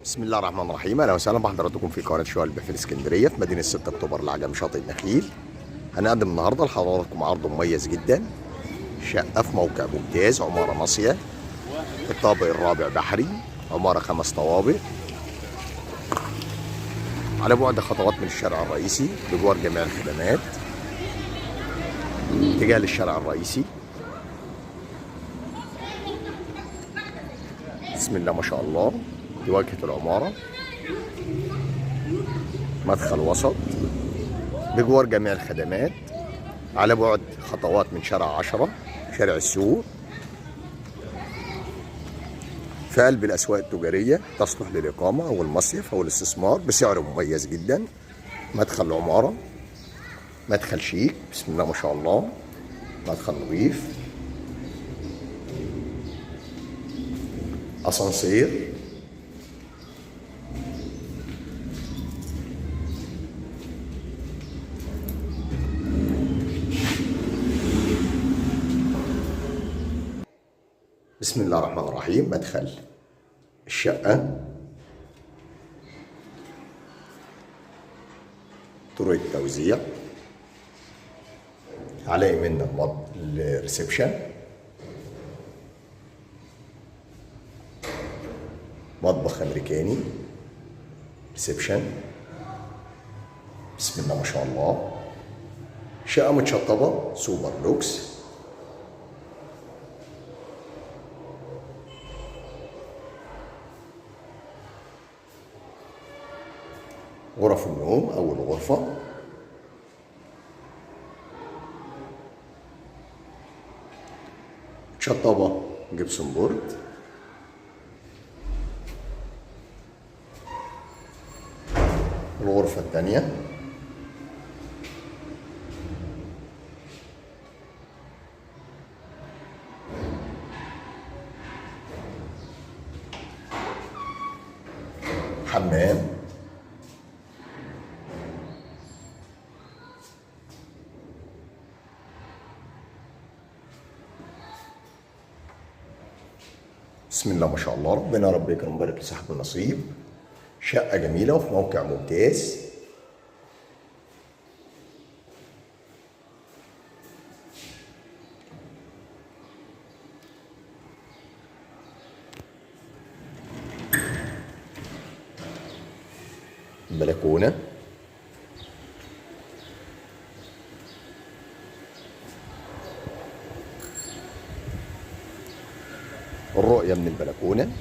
بسم الله الرحمن الرحيم. اهلا وسهلا بحضراتكم في قناه شقق البيع في الاسكندريه في مدينه 6 اكتوبر العجمي شاطئ النخيل. هنقدم النهارده لحضراتكم عرض مميز جدا. شقه في موقع ممتاز، عماره ناصيه، الطابق الرابع بحري، عماره 5 طوابق، على بعد خطوات من الشارع الرئيسي بجوار جميع الخدمات، اتجاه للشارع الرئيسي. بسم الله ما شاء الله. دي واجهه العماره، مدخل وسط بجوار جميع الخدمات، على بعد خطوات من شارع 10 شارع السوق، في قلب الأسواق التجارية، تصلح للإقامة أو المصيف أو الاستثمار بسعر مميز جدا. مدخل العمارة مدخل شيك، بسم الله ما شاء الله، مدخل نظيف، أسانسير، بسم الله الرحمن الرحيم. مدخل الشقة، طرق التوزيع، على يميننا الريسبشن، مطبخ أمريكاني، ريسبشن، بسم الله ما شاء الله. شقة متشطبة سوبر لوكس، غرف النوم أول غرفة، شطبة جبسون بورد، الغرفة الثانية، حمام، بسم الله ما شاء الله. ربنا رب يكرم ويبارك لصاحب النصيب. شقة جميلة وفي موقع ممتاز. بلكونة، الرؤية من البلكونة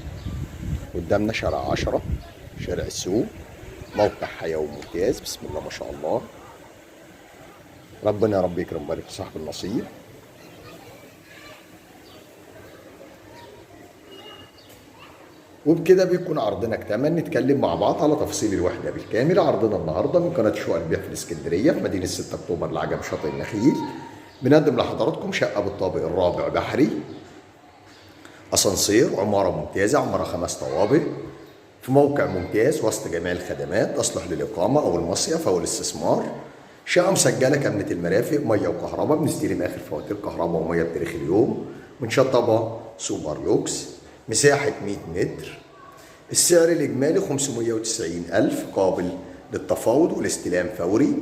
قدامنا شارع 10 شارع السوق، موقع حيوي ممتاز، بسم الله ما شاء الله. ربنا يا رب يكرم ويبارك لصاحب النصيب. وبكده بيكون عرضنا اكتمل. نتكلم مع بعض على تفاصيل الوحدة بالكامل. عرضنا النهارده من قناة شقق البيع في الاسكندرية في مدينة 6 اكتوبر العجمي شاطئ النخيل. بنقدم لحضراتكم شقة بالطابق الرابع بحري، اسانسير، عمارة ممتازة، عمارة 5 طوابق، في موقع ممتاز وسط جميع الخدمات، تصلح للإقامة أو المصيف أو الاستثمار. شقة مسجلة كاملة المرافق، مية وكهرباء، بنستلم آخر فواتير كهرباء ومية بتاريخ اليوم، منشطبة سوبر لوكس، مساحة 100 متر. السعر الإجمالي 590,000، قابل للتفاوض والاستلام فوري.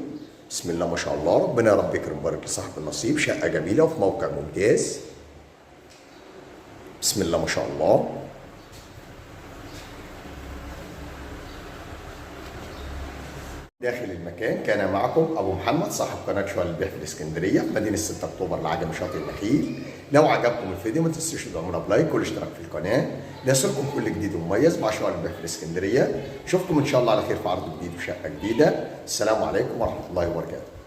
بسم الله ما شاء الله. ربنا يا رب يكرم ويبارك لصاحب النصيب. شقة جميلة وفي موقع ممتاز، بسم الله ما شاء الله. داخل المكان كان معكم ابو محمد صاحب قناه شقق البيع في الاسكندريه في مدينه 6 اكتوبر العجمي شاطئ النخيل. لو عجبكم الفيديو ما تنسوش تدعمونا بلايك والاشتراك في القناه ليصلكم كل جديد ومميز مع شقق البيع في الاسكندريه. اشوفكم ان شاء الله على خير في عرض جديد وشقه جديده. السلام عليكم ورحمه الله وبركاته.